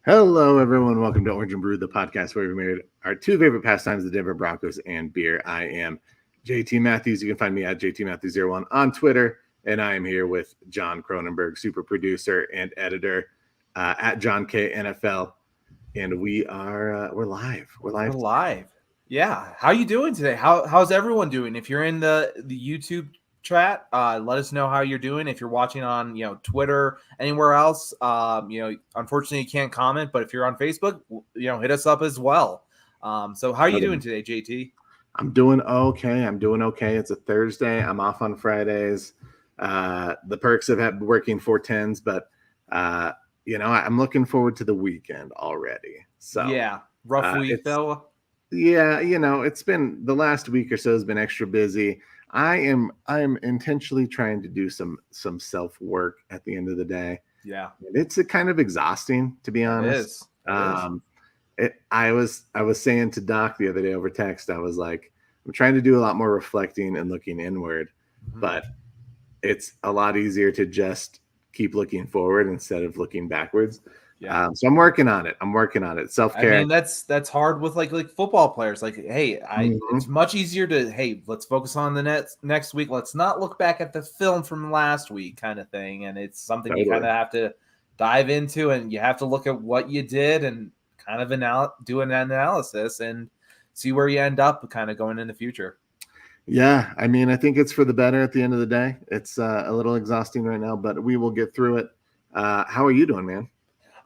Hello, everyone. Welcome to Orange and Brew, the podcast where we made our two favorite pastimes, the Denver Broncos and beer. I am JT Matthews. You can find me at JTMatthews01 on Twitter. And I am here with John Cronenberg, super producer and editor at John K NFL. And we're live. We're live. Yeah. How you doing today? How's everyone doing? If you're in the YouTube chat, let us know how you're doing. If you're watching on Twitter, anywhere else, unfortunately you can't comment, but if you're on Facebook, hit us up as well. So how are you doing today, JT? I'm doing okay. It's a Thursday. I'm off on Fridays. The perks of working 410s, but I'm looking forward to the weekend already. So yeah, rough week though. Yeah, it's been the last week or so has been extra busy. I am intentionally trying to do some self-work at the end of the day. Yeah. It's kind of exhausting, to be honest. I was saying to Doc the other day over text, I was like, I'm trying to do a lot more reflecting and looking inward, but it's a lot easier to just keep looking forward instead of looking backwards. Yeah. So I'm working on it. Self-care. I mean, that's hard with like football players. Like, hey, it's much easier to, let's focus on the next week. Let's not look back at the film from last week kind of thing. And it's something you kind of have to dive into, and you have to look at what you did and kind of do an analysis and see where you end up kind of going in the future. Yeah. I mean, I think it's for the better at the end of the day. It's a little exhausting right now, but we will get through it. How are you doing, man?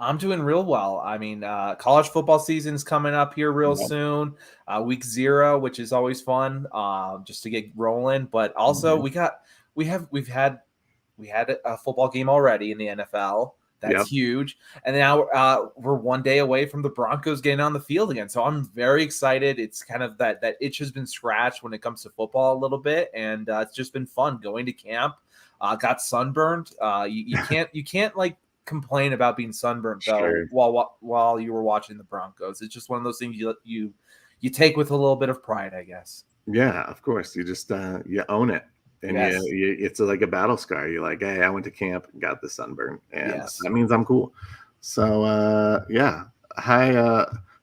I'm doing real well. I mean, college football season's coming up here real soon. Week 0, which is always fun, just to get rolling. But also, we had a football game already in the NFL. That's huge. And now we're one day away from the Broncos getting on the field again. So I'm very excited. It's kind of that itch has been scratched when it comes to football a little bit, and it's just been fun going to camp. Got sunburned. You can't like complain about being sunburned though while you were watching the Broncos. It's just one of those things you take with a little bit of pride, I guess. Yeah, of course. You just you own it, and it's like a battle scar. You're like, hey, I went to camp and got the sunburn, and that means I'm cool. So hi.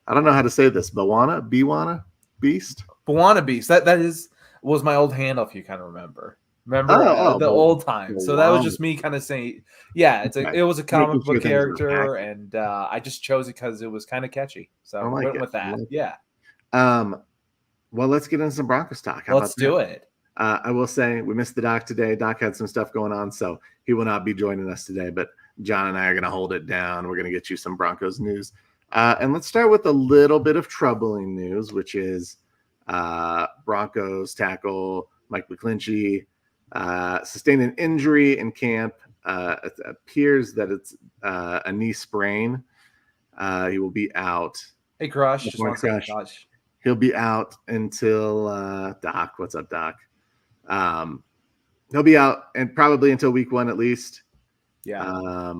I don't know how to say this. Beast. Bawana Beast. That was my old handle, if you kind of remember. The old time. So that was just me kind of saying, it was a comic book character, and I just chose it because it was kind of catchy. So I went with that. Yeah. Well, let's get into some Broncos talk. Let's do it. I will say we missed the Doc today. Doc had some stuff going on, so he will not be joining us today. But John and I are going to hold it down. We're going to get you some Broncos news. And let's start with a little bit of troubling news, which is Broncos tackle Mike McGlinchey sustained an injury in camp. It appears that it's a knee sprain. He will be out. Hey, Crush. Just want to say, Crush. He'll be out until Doc. What's up, Doc? He'll be out and probably until week 1 at least. Yeah.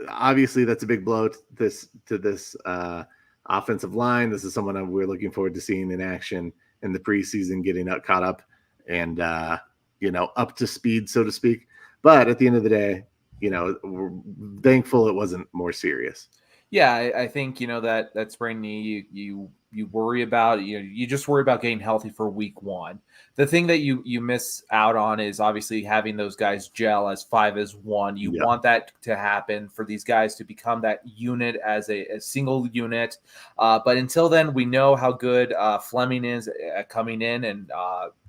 Obviously that's a big blow to this offensive line. This is someone we're looking forward to seeing in action in the preseason, getting caught up and up to speed, so to speak. But at the end of the day, we're thankful it wasn't more serious. Yeah, I think that sprained knee you worry about. You just worry about getting healthy for week 1. The thing that you miss out on is obviously having those guys gel as 5 as 1. You want that to happen for these guys to become that unit as a single unit. But until then, we know how good Fleming is at coming in and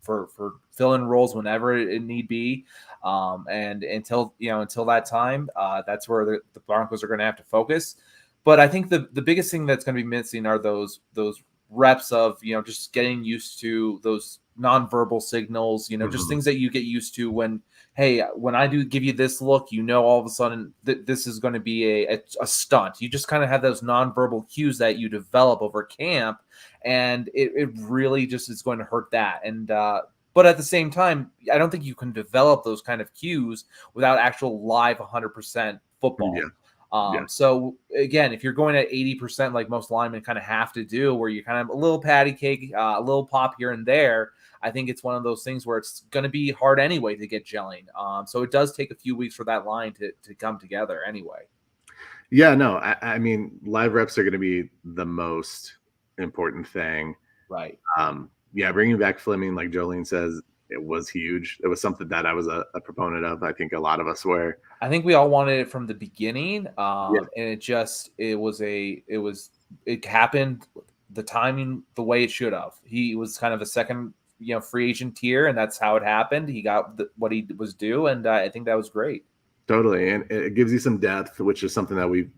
for fill-in roles whenever it need be. And until that time, that's where the Broncos are going to have to focus. But I think the biggest thing that's going to be missing are those reps of, just getting used to those nonverbal signals, just things that you get used to when I do give you this look, all of a sudden this is going to be a stunt. You just kind of have those nonverbal cues that you develop over camp, and it really just is going to hurt that. And but at the same time, I don't think you can develop those kind of cues without actual live 100% football. Yeah. So again, if you're going at 80%, like most linemen kind of have to do, where you kind of a little patty cake, a little pop here and there, I think it's one of those things where it's going to be hard anyway to get gelling. So it does take a few weeks for that line to come together anyway. Yeah, no, I mean, live reps are going to be the most important thing. Right. Yeah, bringing back Fleming, like Jolene says, it was huge. It was something that I was a proponent of. I think a lot of us were. I think we all wanted it from the beginning, Yeah, and it happened the timing the way it should have. He was kind of a second, free agent tier, and that's how it happened. He got what he was due, and I think that was great. totally. And it gives you some depth, which is something that we've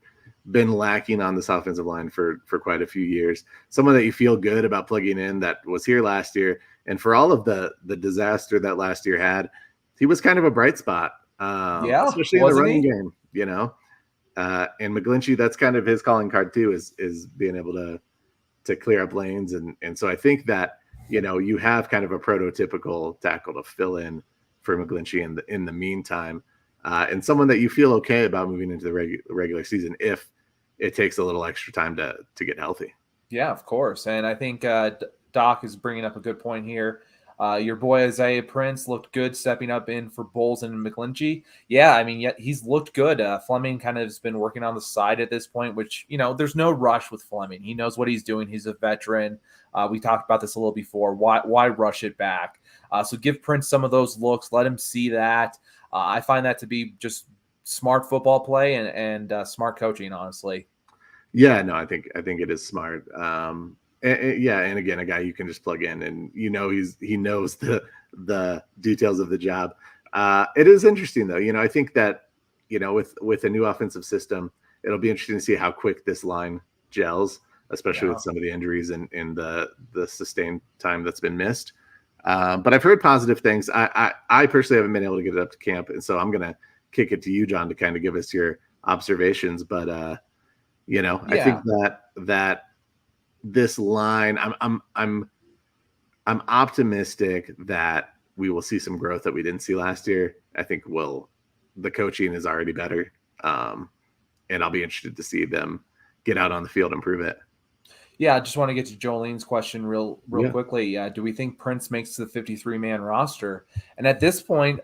been lacking on this offensive line for quite a few years. Someone that you feel good about plugging in that was here last year. And for all of the disaster that last year had, he was kind of a bright spot, Yeah, especially in the running game, and McGlinchey, that's kind of his calling card too, is being able to clear up lanes. And so I think that, you have kind of a prototypical tackle to fill in for McGlinchey in the meantime. And someone that you feel okay about moving into the regular season if it takes a little extra time to get healthy. Yeah, of course. And I think Doc is bringing up a good point here. Your boy Isaiah Prince looked good stepping up in for Bowles and McGlinchey. Yeah, I mean, he's looked good. Fleming kind of has been working on the side at this point, which, there's no rush with Fleming. He knows what he's doing. He's a veteran. We talked about this a little before. Why rush it back? So give Prince some of those looks. Let him see that. I find that to be just smart football play and smart coaching, honestly. Yeah, no, I think it is smart. And again, a guy you can just plug in, and he knows the details of the job. It is interesting though. I think that with a new offensive system, it'll be interesting to see how quick this line gels, especially with some of the injuries and the sustained time that's been missed. But I've heard positive things. I personally haven't been able to get it up to camp, and so I'm gonna kick it to you, John, to kind of give us your observations. But I think that this line, I'm optimistic that we will see some growth that we didn't see last year. I think the coaching is already better, and I'll be interested to see them get out on the field and prove it. Yeah, I just want to get to Jolene's question real quickly. Do we think Prince makes the 53-man roster? And at this point,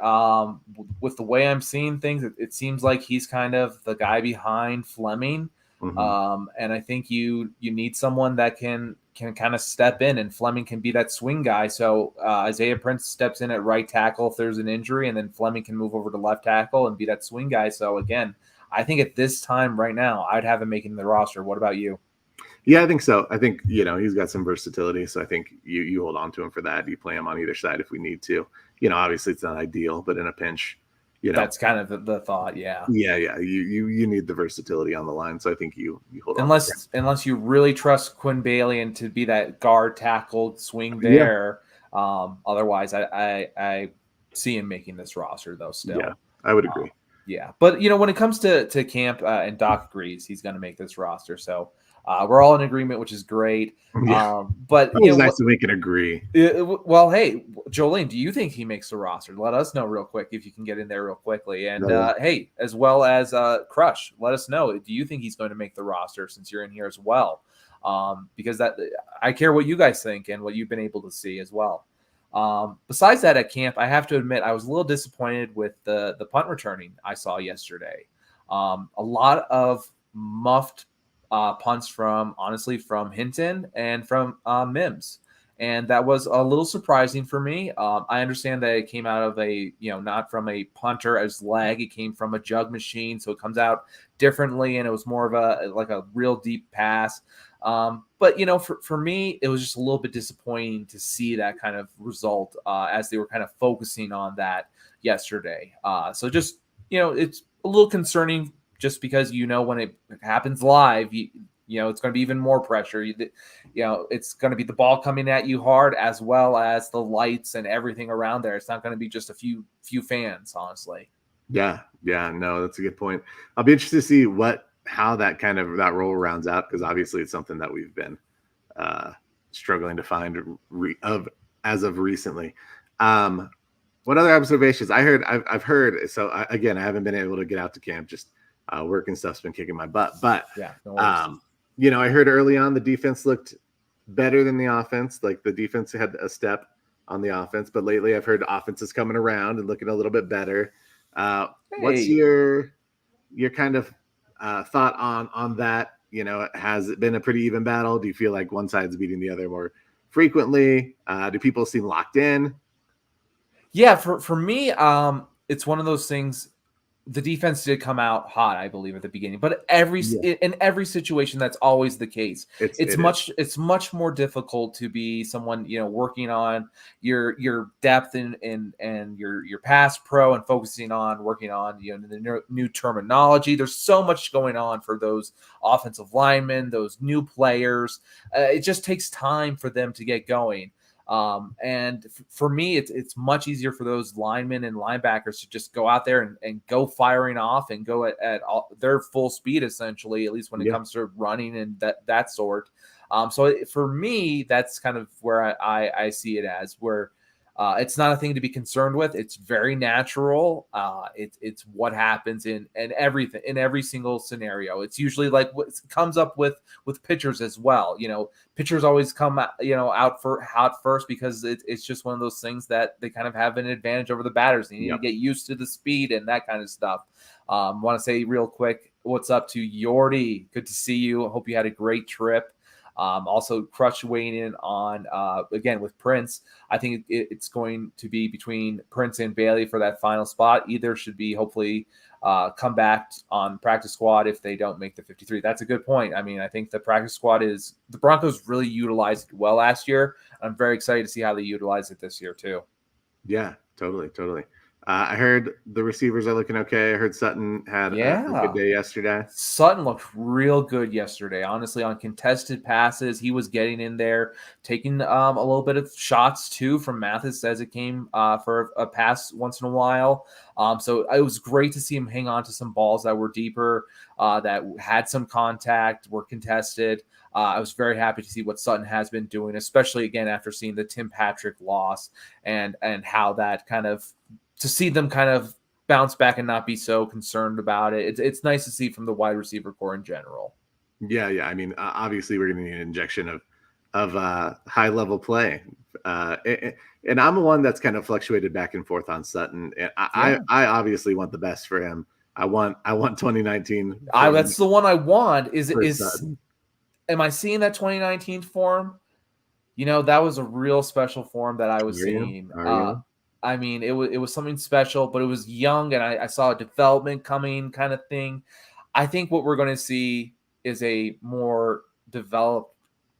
with the way I'm seeing things, it seems like he's kind of the guy behind Fleming. Mm-hmm. And I think you need someone that can kind of step in, and Fleming can be that swing guy. So Isaiah Prince steps in at right tackle if there's an injury, and then Fleming can move over to left tackle and be that swing guy. So again, I think at this time right now, I'd have him making the roster. What about you? Yeah, I think so. I think, he's got some versatility. So I think you hold on to him for that. You play him on either side if we need to. Obviously it's not ideal, but in a pinch, that's kind of the thought. Yeah. Yeah. You need the versatility on the line. So I think you hold on. Unless you really trust Quinn Bailey and to be that guard tackle swing there. Yeah. Otherwise I see him making this roster though still. Yeah, I would agree. Yeah. But when it comes to camp and Doc agrees, he's going to make this roster. So we're all in agreement, which is great. Yeah. But it's nice that we can agree. Well, hey, Jolene, do you think he makes the roster? Let us know real quick if you can get in there real quickly. And hey, as well as Crush, let us know. Do you think he's going to make the roster since you're in here as well? Because I care what you guys think and what you've been able to see as well. Besides that, at camp, I have to admit I was a little disappointed with the punt returning I saw yesterday. A lot of muffed punts from Hinton and from Mims. And that was a little surprising for me. I understand that it came out of not from a punter as leg. It came from a jug machine. So it comes out differently. And it was more of a real deep pass. But, for me, it was just a little bit disappointing to see that kind of result as they were kind of focusing on that yesterday. So just, it's a little concerning just because, when it happens live, it's going to be even more pressure. It's going to be the ball coming at you hard as well as the lights and everything around there. It's not going to be just a few fans, honestly. Yeah. No, that's a good point. I'll be interested to see how that role rounds out, because obviously it's something that we've been struggling to find as of recently. What other observations? I've heard. So again, I haven't been able to get out to camp. Just work and stuff's been kicking my butt. But yeah, no I heard early on the defense looked better than the offense. Like the defense had a step on the offense, but lately I've heard the offense is coming around and looking a little bit better. What's your kind of thought on that? Has it been a pretty even battle? Do you feel like one side's beating the other more frequently? Do people seem locked in? Yeah, for me, it's one of those things. The defense did come out hot, I believe, at the beginning, but in every situation, that's always the case. It's much more difficult to be someone, working on your depth and your pass pro and focusing on working on, the new terminology. There's so much going on for those offensive linemen, those new players. It just takes time for them to get going. And for me, it's much easier for those linemen and linebackers to just go out there and go firing off and go at all, their full speed, essentially, at least when it comes to running and that sort. So for me, that's kind of where I see it as, where it's not a thing to be concerned with. It's very natural. It's what happens in everything, in every single scenario. It's usually like what comes up with pitchers as well. Pitchers always come out first because it's just one of those things that they kind of have an advantage over the batters. They need to get used to the speed and that kind of stuff. Want to say real quick, what's up to Yordi? Good to see you. I hope you had a great trip. Also, Crutch weighing in on, again, with Prince. I think it's going to be between Prince and Bailey for that final spot. Either should be hopefully come back on practice squad if they don't make the 53. That's a good point. I mean, I think the practice squad the Broncos really utilized it well last year. I'm very excited to see how they utilize it this year too. Yeah, totally. I heard the receivers are looking okay. I heard Sutton had a good day yesterday. Sutton looked real good yesterday. Honestly, on contested passes, he was getting in there, taking a little bit of shots too from Mathis as it came for a pass once in a while. So it was great to see him hang on to some balls that were deeper, that had some contact, were contested. I was very happy to see what Sutton has been doing, especially again after seeing the Tim Patrick loss and how that kind of, to see them kind of bounce back and not be so concerned about it. It's nice to see from the wide receiver core in general. Yeah. I mean, obviously we're going to need an injection of high level play. And I'm the one that's kind of fluctuated back and forth on Sutton. And I obviously want the best for him. I want 2019. That's the one I want. Sutton. Am I seeing that 2019 form? That was a real special form that I was seeing. I mean, it was something special, but it was young, and I saw a development coming kind of thing. I think what we're going to see is a more developed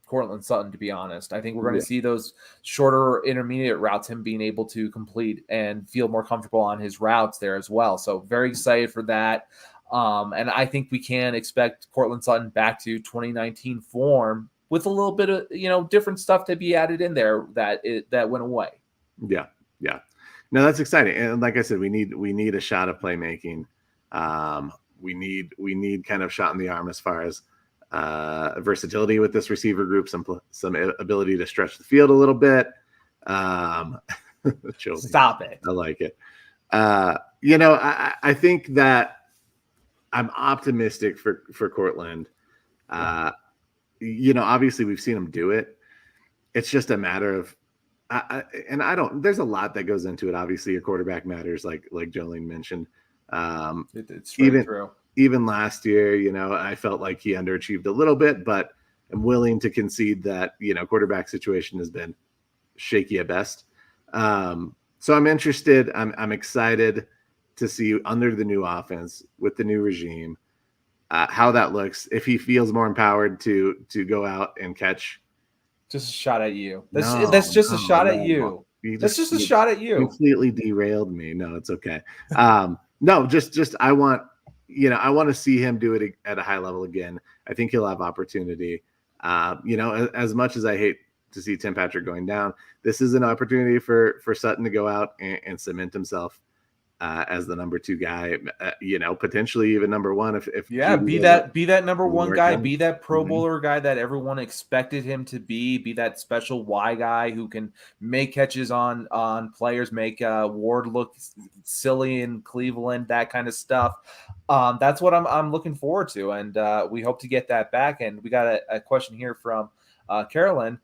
Courtland Sutton, to be honest. I think we're going to see those shorter intermediate routes, him being able to complete and feel more comfortable on his routes there as well. So very excited for that. And I think we can expect Courtland Sutton back to 2019 form with a little bit of, different stuff to be added in there that went away. Yeah. No, that's exciting. And like I said, we need a shot of playmaking. We need kind of shot in the arm as far as versatility with this receiver group, some ability to stretch the field a little bit. Stop it. I like it. I think that I'm optimistic for Courtland. Obviously we've seen him do it. It's just a matter of, there's a lot that goes into it. Obviously, a quarterback matters, like Jolene mentioned. It's really true. Even last year, I felt like he underachieved a little bit, but I'm willing to concede that, quarterback situation has been shaky at best. So I'm interested. I'm excited to see under the new offense with the new regime, how that looks. If he feels more empowered to go out and catch. Just a shot at you. That's just a shot at you. That's just a shot at you. Completely derailed me. No, it's okay. No, just I want to see him do it at a high level again. I think he'll have opportunity. As much as I hate to see Tim Patrick going down, this is an opportunity for Sutton to go out and cement himself as the number 2 guy, potentially even number 1. If be that number 1 guy, be that Pro Bowler guy that everyone expected him to be that special Y guy who can make catches on players, make Ward look silly in Cleveland, that kind of stuff. That's what I'm looking forward to, and we hope to get that back. And we got a question here from Carolyn.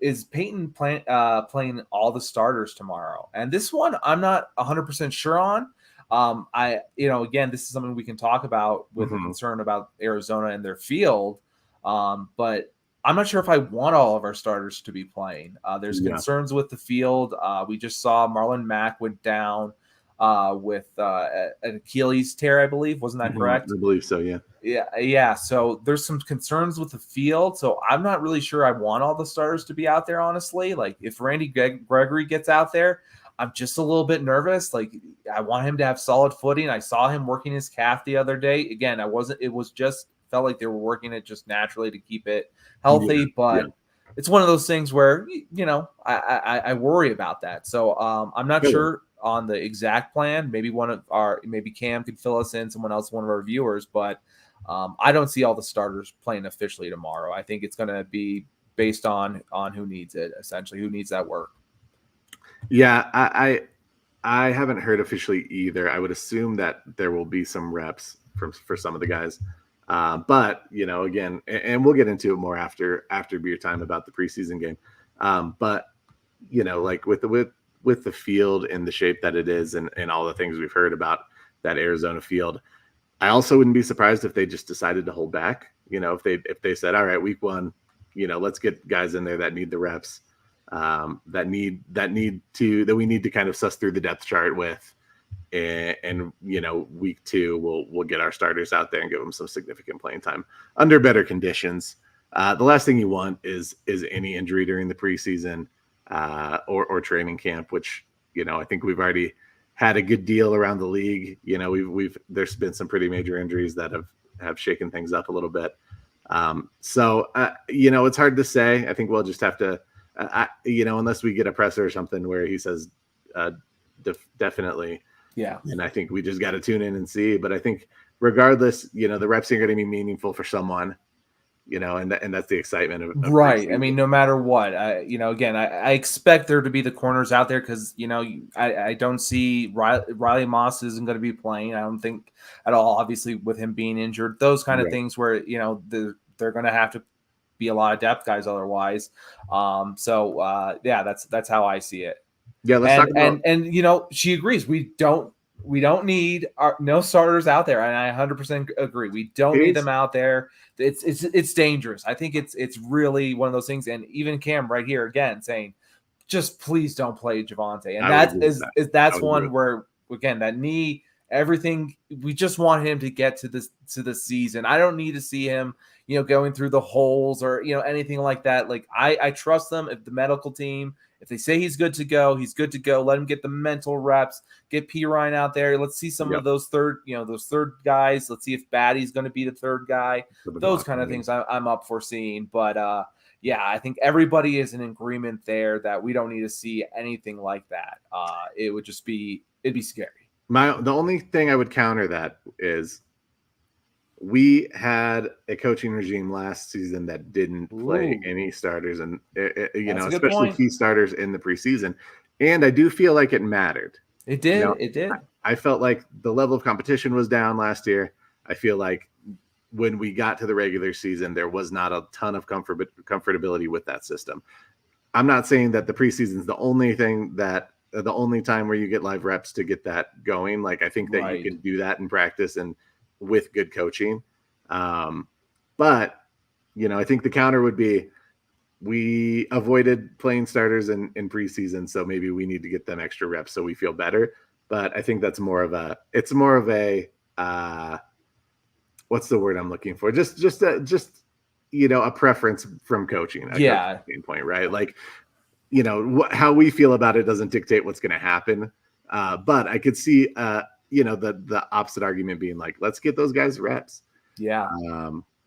Is Peyton playing all the starters tomorrow? And this one I'm not 100% sure on. Again, this is something we can talk about with a concern about Arizona and their field. But I'm not sure if I want all of our starters to be playing. There's concerns with the field. We just saw Marlon Mack went down with an Achilles tear, I believe. Wasn't that correct? I believe so, yeah. Yeah. So there's some concerns with the field. So I'm not really sure I want all the starters to be out there, honestly. Like if Randy Gregory gets out there, I'm just a little bit nervous. Like I want him to have solid footing. I saw him working his calf the other day. Again, felt like they were working it just naturally to keep it healthy, but it's one of those things where, I worry about that. So I'm not sure on the exact plan. Maybe maybe Cam could fill us in, someone else, one of our viewers, but I don't see all the starters playing officially tomorrow. I think it's going to be based on who needs it, essentially, who needs that work. Yeah, I haven't heard officially either. I would assume that there will be some reps for some of the guys. But, again, and we'll get into it more after beer time about the preseason game. But, like with the field and the shape that it is and all the things we've heard about that Arizona field, I also wouldn't be surprised if they just decided to hold back. If they said, all right, week one, let's get guys in there that need the reps, that we need to kind of suss through the depth chart with. And week two, we'll get our starters out there and give them some significant playing time under better conditions. The last thing you want is any injury during the preseason or training camp, which I think we've already had a good deal around the league. There's been some pretty major injuries that have shaken things up a little bit. So it's hard to say. I think we'll just have to, unless we get a presser or something where he says definitely. Yeah. And I think we just got to tune in and see. But I think regardless, the reps are going to be meaningful for someone, and that's the excitement of right. I mean, no matter what, again, I expect there to be the corners out there because, I don't see Riley Moss isn't going to be playing. I don't think at all, obviously, with him being injured, those kind of things where, they're going to have to be a lot of depth guys otherwise. That's how I see it. Yeah, let's talk about... and she agrees. We don't need no starters out there, and I 100% agree. We don't need them out there. It's dangerous. I think it's really one of those things. And even Cam right here again saying, just please don't play Javonte. And that's one where again that knee, everything. We just want him to get to the season. I don't need to see him, going through the holes or anything like that. Like I trust them. If the medical team. If they say he's good to go, he's good to go. Let him get the mental reps. Get P. Ryan out there. Let's see some of those third guys. Let's see if Batty's going to be the third guy. Those kind of things I'm up for seeing. But I think everybody is in agreement there that we don't need to see anything like that. It'd be scary. The only thing I would counter that is we had a coaching regime last season that didn't play any starters, and especially key starters in the preseason. And I do feel like it mattered. It did. It did. I felt like the level of competition was down last year. I feel like when we got to the regular season, there was not a ton of comfortability with that system. I'm not saying that the preseason is the only time where you get live reps to get that going. Like I think that you can do that in practice and with good coaching. But I think the counter would be we avoided playing starters in preseason. So maybe we need to get them extra reps so we feel better. But I think that's more of a what's the word I'm looking for? Just a preference from coaching. Standpoint, right? Like, how we feel about it doesn't dictate what's going to happen. But I could see, the opposite argument being like, let's get those guys reps. Yeah.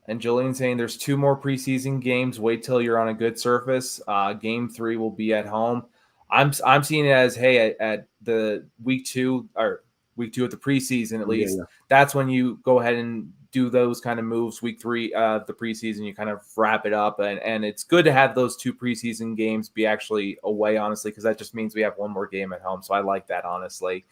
And Julian saying there's 2 more preseason games. Wait till you're on a good surface. Game 3 will be at home. I'm seeing it as, hey, at the week 2 of the preseason, at least, that's when you go ahead and do those kind of moves. Week 3 of the preseason, you kind of wrap it up. And it's good to have those 2 preseason games be actually away, honestly, because that just means we have 1 more game at home. So I like that, honestly.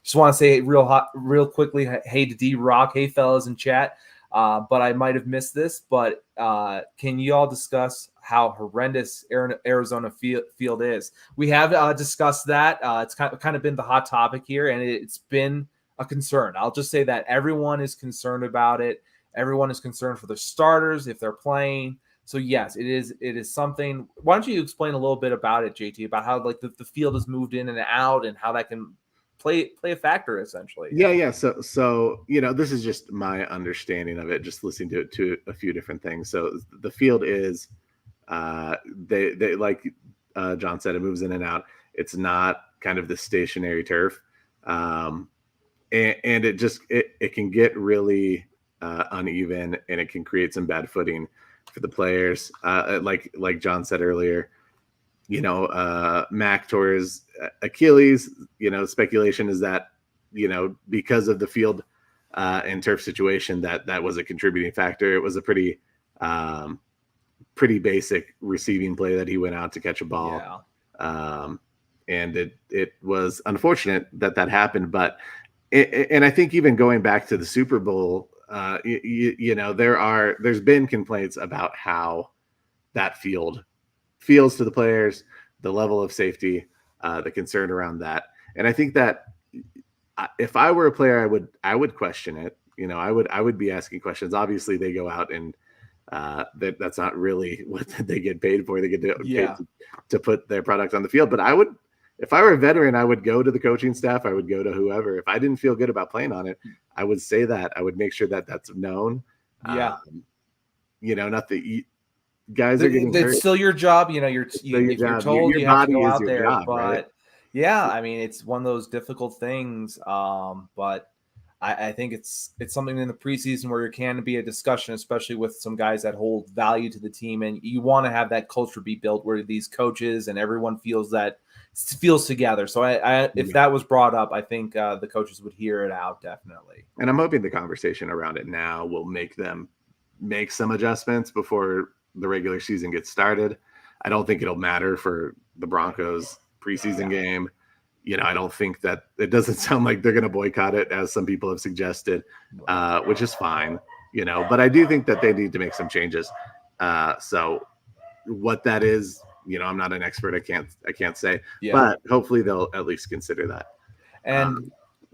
Just want to say real quickly, hey to D-Rock, hey, fellas in chat. but I might have missed this. But can you all discuss how horrendous Arizona field is? We have discussed that. It's kind of been the hot topic here, and it's been a concern. I'll just say that everyone is concerned about it. Everyone is concerned for the starters if they're playing. So yes, it is something. Why don't you explain a little bit about it, JT, about how like the field has moved in and out and how that can play a factor essentially. Yeah. So this is just my understanding of it, just listening to a few different things. So the field is they like John said, it moves in and out. It's not kind of the stationary turf. And it can get really uneven, and it can create some bad footing for the players. Like John said earlier, Mac tore his Achilles. Speculation is that because of the field and turf situation, that was a contributing factor. It was a pretty basic receiving play that he went out to catch a ball. Yeah. And it was unfortunate that happened, but and I think even going back to the Super Bowl, there's been complaints about how that field feels to the players, the level of safety, the concern around that. And I think that if I were a player, I would question it. I would be asking questions. Obviously they go out and that's not really what they get paid for. They get paid to put their product on the field. But if I were a veteran, I would go to the coaching staff. I would go to whoever. If I didn't feel good about playing on it, I would say that. I would make sure that that's known. Yeah. Not that guys are getting hurt. It's still your job. You're told you have to go out there. Job, but right? Yeah, I mean, it's one of those difficult things. But I think it's something in the preseason where there can be a discussion, especially with some guys that hold value to the team. And you want to have that culture be built where these coaches and everyone feels together. So if that was brought up, I think the coaches would hear it out definitely. And I'm hoping the conversation around it now will make them make some adjustments before the regular season gets started. I don't think it'll matter for the Broncos preseason game. I don't think that it doesn't sound like they're going to boycott it, as some people have suggested, which is fine, but I do think that they need to make some changes. So what that is, I'm not an expert. I can't say, but hopefully they'll at least consider that. And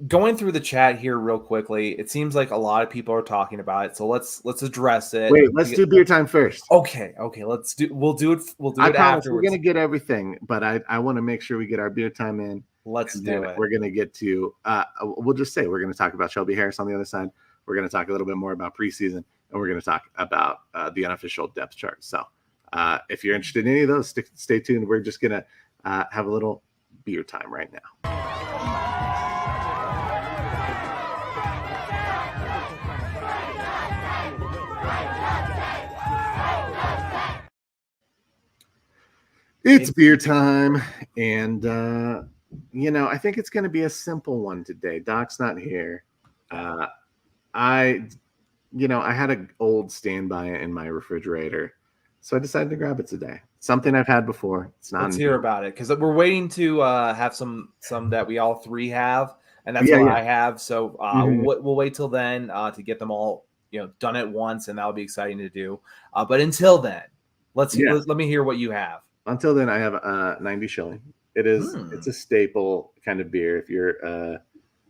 going through the chat here real quickly, it seems like a lot of people are talking about it. So let's address it. Wait, let's do beer time first. Okay. We'll do it afterwards. We're going to get everything, but I want to make sure we get our beer time in. Let's do it. We're going to get to, we'll just say we're going to talk about Shelby Harris on the other side. We're going to talk a little bit more about preseason, and we're going to talk about the unofficial depth chart. So if you're interested in any of those, stay tuned. We're just going to have a little beer time right now. It's beer time, and I think it's going to be a simple one today. Doc's not here. I had an old standby in my refrigerator, so I decided to grab it today. Something I've had before. It's not. Let's hear about it, because we're waiting to have some that we all three have, and that's what I have. So we'll wait till then to get them all done at once, and that'll be exciting to do. But until then, let me hear what you have. Until then, I have 90 shilling. It's a staple kind of beer. If you're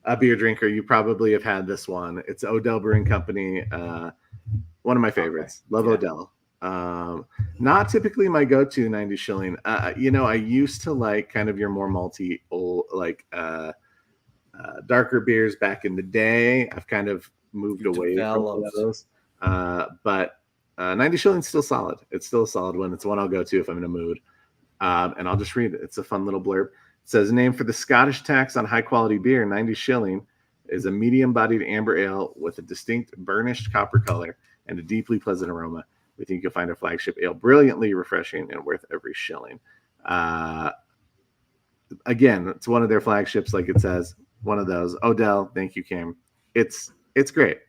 a beer drinker, you probably have had this one. It's Odell Brewing Company. One of my favorites. Love Odell. Not typically my go-to 90 shilling. I used to like kind of your more malty, darker beers back in the day. I've kind of moved away from those. But 90 shilling's still solid. It's still a solid one. It's one I'll go to if I'm in a mood. And I'll just read it. It's a fun little blurb. It says, name for the Scottish tax on high-quality beer, 90 shilling, is a medium-bodied amber ale with a distinct burnished copper color and a deeply pleasant aroma. We think you'll find our flagship ale brilliantly refreshing and worth every shilling. Again, it's one of their flagships, like it says. One of those. Odell, thank you, Cam. It's great.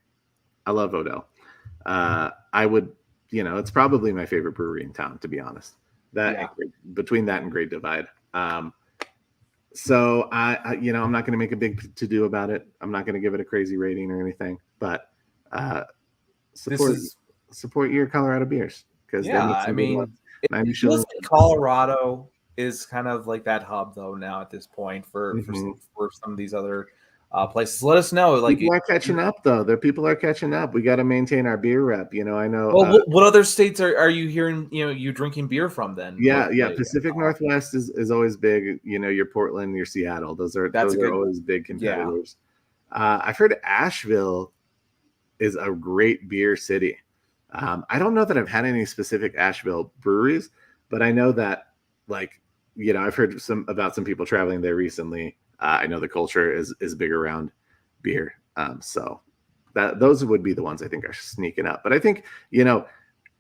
I love Odell. I would, it's probably my favorite brewery in town, to be honest. Between that and Great Divide. So I'm not going to make a big to-do about it. I'm not going to give it a crazy rating or anything, but support your Colorado beers because yeah, I mean, it feels like Colorado is kind of like that hub though now at this point for some of these other places. Let us know. Like people are catching up though. People are catching up. We got to maintain our beer rep. You know, I know. Well, what other states are you hearing? You know, you drinking beer from then? Yeah. Pacific Northwest is always big. You know, your Portland, your Seattle. Those are always big competitors. Yeah. I've heard Asheville is a great beer city. I don't know that I've had any specific Asheville breweries, but I know that, like, you know, I've heard about some people traveling there recently. I know the culture is big around beer. So those would be the ones I think are sneaking up. But I think, you know,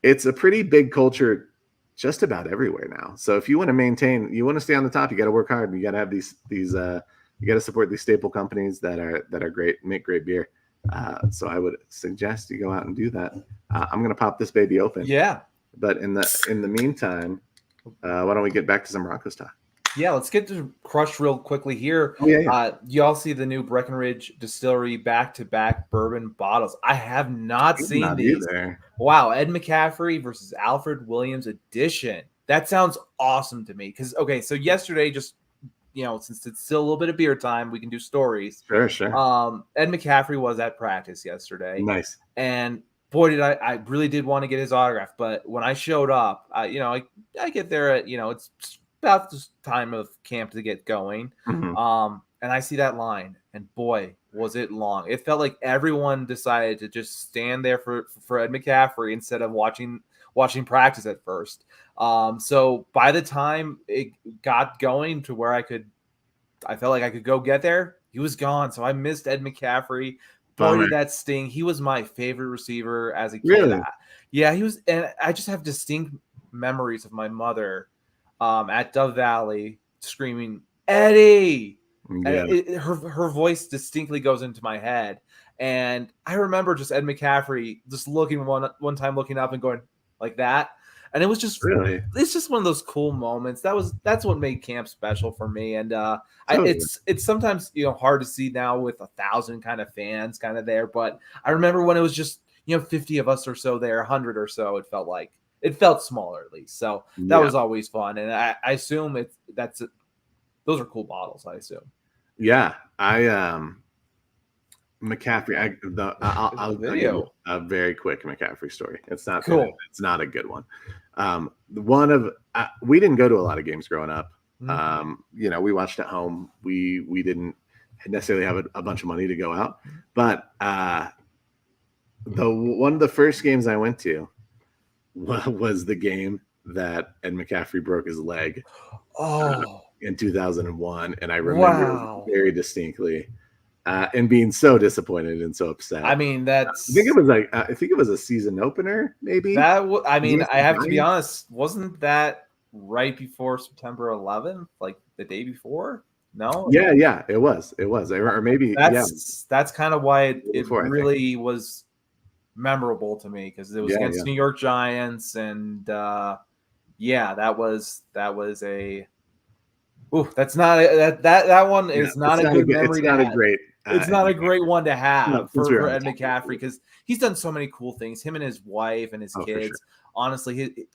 it's a pretty big culture just about everywhere now. So if you want to stay on the top, you got to work hard. You got to have these you got to support these staple companies that are great, make great beer. So I would suggest you go out and do that. I'm going to pop this baby open. Yeah. But in the meantime, why don't we get back to some Broncos talk? Yeah, let's get to Crush real quickly here. Oh, yeah. You all see the new Breckenridge Distillery back-to-back bourbon bottles. I have not seen these. Either. Wow, Ed McCaffrey versus Alfred Williams edition. That sounds awesome to me. Because, okay, so yesterday, just, you know, since it's still a little bit of beer time, we can do stories. Sure. Ed McCaffrey was at practice yesterday. Nice. And boy, I really did want to get his autograph. But when I showed up, you know, I get there at, you know, it's about this time of camp to get going. And I see that line, and boy, was it long. It felt like everyone decided to just stand there for Ed McCaffrey instead of watching practice at first. So by the time it got going to where I felt like I could go get there, he was gone. So I missed Ed McCaffrey. Boy, did that sting. He was my favorite receiver as a kid. Really? Yeah, he was. And I just have distinct memories of my mother at Dove Valley screaming, Eddie. Yeah. Her voice distinctly goes into my head. And I remember just Ed McCaffrey just looking one time, looking up and going like that. And it was just really, it's just one of those cool moments. That's what made camp special for me. And it's sometimes, you know, hard to see now with 1,000 kind of fans kind of there. But I remember when it was just, you know, 50 of us or so there, 100 or so, it felt smaller at least. So that was always fun. And I assume those are cool bottles, I assume. Yeah. McCaffrey, I'll give you a very quick McCaffrey story. It's not cool. It's not a good one. We didn't go to a lot of games growing up. You know, we watched at home. We didn't necessarily have a bunch of money to go out, but one of the first games I went to was the game that Ed McCaffrey broke his leg in 2001, and I remember very distinctly. And being so disappointed and so upset. I mean, I think it was a season opener, maybe. I have to be honest. Wasn't that right before September 11th, like the day before? No. Yeah, it was, or maybe that's kind of why it really was memorable to me because it was against New York Giants, and that was a. Ooh, that's not that one is not a good memory. It's not a great one to have for Ed McCaffrey because he's done so many cool things. Him and his wife and his kids. Sure. Honestly,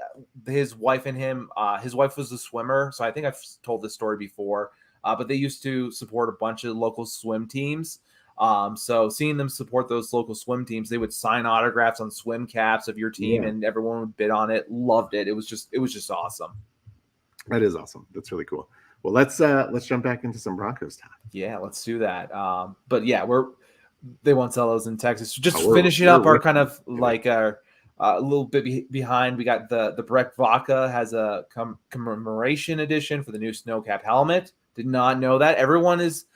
his wife and him. His wife was a swimmer, so I think I've told this story before. But they used to support a bunch of local swim teams. So seeing them support those local swim teams, they would sign autographs on swim caps of your team, and everyone would bid on it. Loved it. It was just awesome. That is awesome. That's really cool. Well, let's jump back into some Broncos time. Yeah, let's do that. But yeah, they won't sell those in Texas. Just finishing up our kind of like a little bit behind. We got the Breck Vodka has a commemoration edition for the new snowcap helmet. Did not know that. Everyone is,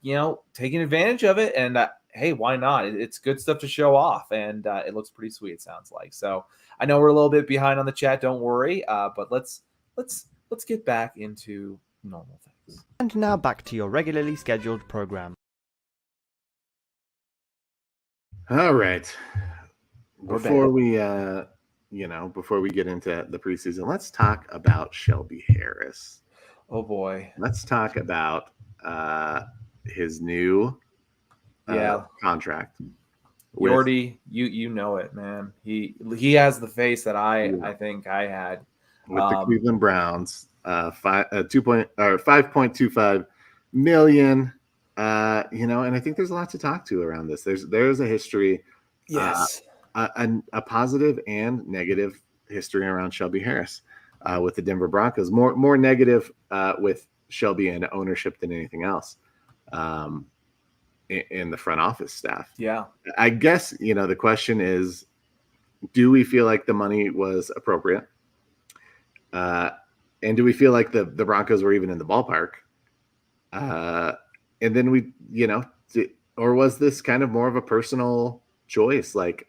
you know, taking advantage of it, and hey, why not? It's good stuff to show off, and it looks pretty sweet. It sounds like. So I know we're a little bit behind on the chat. Don't worry. But let's get back into normal things. And now back to your regularly scheduled program. All right. Before we get into the preseason, let's talk about Shelby Harris. Oh boy. Let's talk about his new contract. Yordi, you know it, man. He has the face that I think I had with the Cleveland Browns. 5.25 million. And I think there's a lot to talk to around this. There's a history, yes, a positive and negative history around Shelby Harris with the Denver Broncos. More negative with Shelby and ownership than anything else. In the front office staff. Yeah. I guess, the question is, do we feel like the money was appropriate? And do we feel like the Broncos were even in the ballpark? And then or was this kind of more of a personal choice? Like,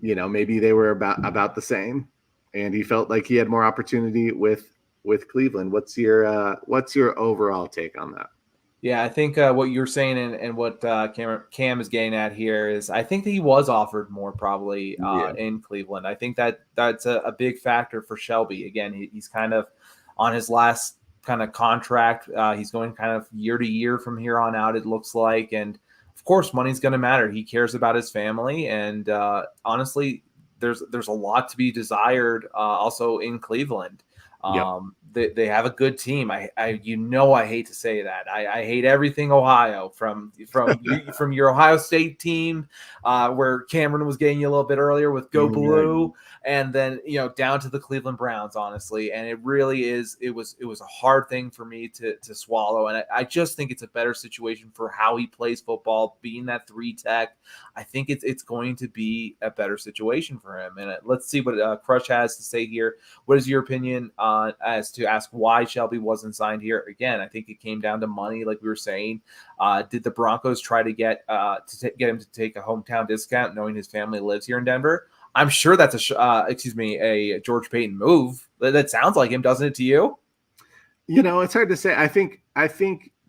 maybe they were about the same and he felt like he had more opportunity with Cleveland. What's your overall take on that? Yeah, I think what you're saying and what Cam is getting at here is I think that he was offered more probably in Cleveland. I think that's a big factor for Shelby. Again, he's kind of on his last kind of contract. He's going kind of year to year from here on out, it looks like. And, of course, money's going to matter. He cares about his family. And, honestly, there's a lot to be desired also in Cleveland. They have a good team. I hate to say that. I hate everything Ohio from your Ohio State team, where Cameron was getting you a little bit earlier with Go Blue, and then down to the Cleveland Browns, honestly. And it really is. It was a hard thing for me to swallow, and I just think it's a better situation for how he plays football, being that 3 tech. I think it's going to be a better situation for him. And let's see what Crush has to say here. What is your opinion on as to ask why Shelby wasn't signed here? Again, I think it came down to money, like we were saying. Did the Broncos try to get him to take a hometown discount, knowing his family lives here in Denver? I'm sure that's a George Payton move. That sounds like him, doesn't it to you? It's hard to say. I think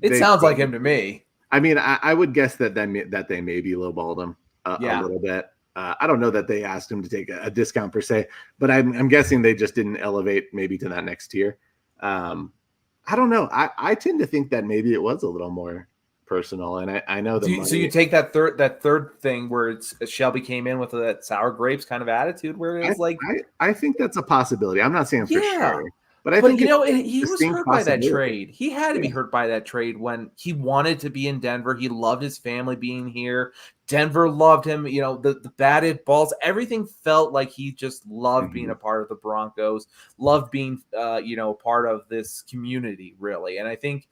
it sounds like him to me. I mean, I would guess that they maybe lowballed him a little bit. I don't know that they asked him to take a discount per se, but I'm guessing they just didn't elevate maybe to that next tier. I don't know. I tend to think that maybe it was a little more personal, and I know the money. So you take that third thing where it's Shelby came in with that sour grapes kind of attitude, where it's I think that's a possibility. I'm not saying for sure. But I think he was hurt by that trade. He had to be hurt by that trade when he wanted to be in Denver. He loved his family being here. Denver loved him. The batted balls, everything felt like he just loved being a part of the Broncos, loved being, part of this community, really. And I think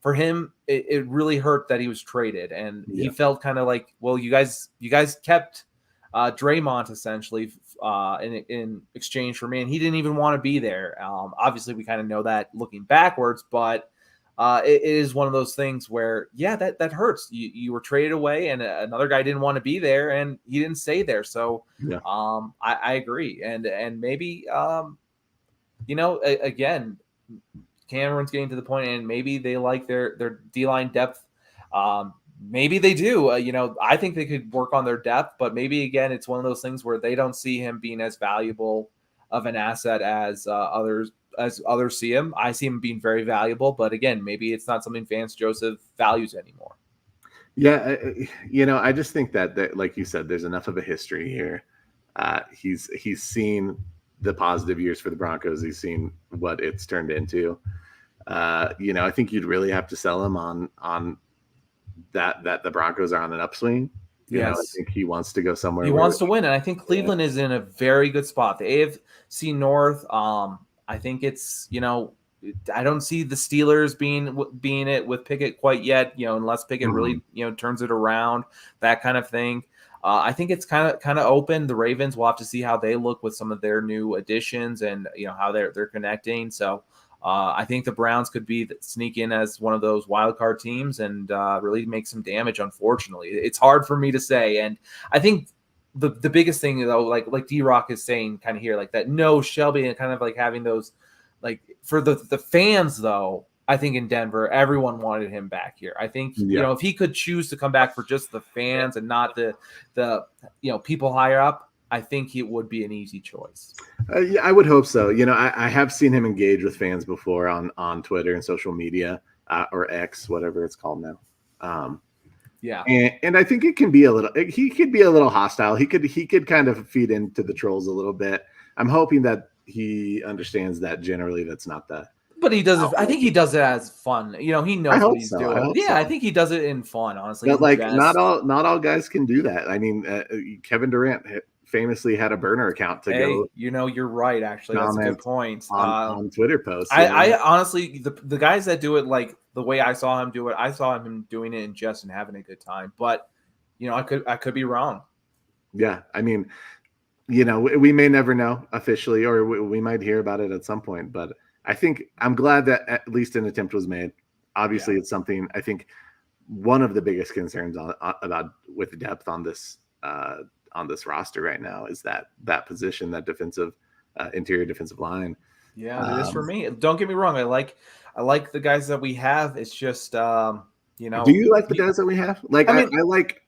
for him, it really hurt that he was traded. And he felt kind of like, well, you guys kept Draymond essentially in exchange for me, and he didn't even want to be there. Obviously, we kind of know that looking backwards, but it is one of those things where, that hurts. You were traded away, and another guy didn't want to be there, and he didn't stay there. So, I agree, and maybe, again, Cameron's getting to the point, and maybe they like their D-line depth. Maybe they do. I think they could work on their depth, but maybe, again, it's one of those things where they don't see him being as valuable of an asset as others see him. I see him being very valuable, but again, maybe it's not something Vance Joseph values anymore. Yeah, I just think that, like you said, there's enough of a history here. He's seen the positive years for the Broncos. He's seen what it's turned into. I think you'd really have to sell him on that the Broncos are on an upswing. I think he wants to go somewhere. He wants to win, and I think Cleveland is in a very good spot. The AFC North, I think it's, I don't see the Steelers being it with Pickett quite yet, unless Pickett really, turns it around, that kind of thing. I think it's kind of open. The Ravens, will have to see how they look with some of their new additions and, how they're connecting. So, I think the Browns could sneak in as one of those wild card teams and really make some damage. Unfortunately, it's hard for me to say, and I think the biggest thing though, like D-Rock is saying, kind of here, like that. No, Shelby, and kind of like having those, like for the fans though. I think in Denver, everyone wanted him back here. I think if he could choose to come back for just the fans and not the people higher up, I think it would be an easy choice. I would hope so. I have seen him engage with fans before on Twitter and social media or X, whatever it's called now. Yeah. And I think it can be he could be a little hostile. He could kind of feed into the trolls a little bit. I'm hoping that he understands that generally that's not the. But he does it. I think he does it as fun. He knows what he's doing. I think he does it in fun, honestly. But like, not all guys can do that. I mean, Kevin Durant famously had a burner account to go. You're right. Actually, that's a good point. On Twitter posts. I honestly, the guys that do it like the way I saw him do it, I saw him doing it in jest and having a good time. But I could be wrong. Yeah, I mean, we may never know officially, or we might hear about it at some point. But I think I'm glad that at least an attempt was made. Obviously, it's something I think one of the biggest concerns about with depth on this roster right now is that position, that defensive interior defensive line. Yeah, it is for me. Don't get me wrong. I like the guys that we have. It's just do you like the guys that we have? Like,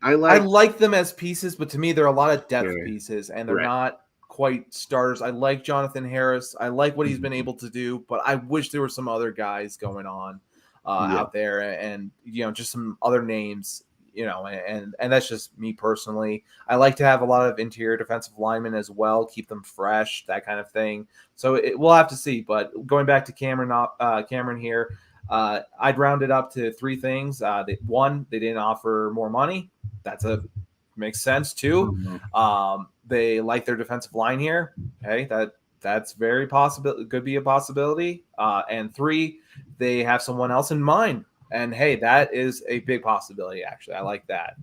I like them as pieces, but to me, they're a lot of depth pieces, and they're not quite starters. I like Jonathan Harris. I like what he's been able to do, but I wish there were some other guys going on out there, and just some other names. And that's just me personally. I like to have a lot of interior defensive linemen as well, keep them fresh, that kind of thing. So we'll have to see. But going back to Cameron here, I'd round it up to three things. One, they didn't offer more money. Makes sense. Two, they like their defensive line here. Okay, that's very possible. Could be a possibility. And three, they have someone else in mind. And hey, that is a big possibility. Actually, I like that.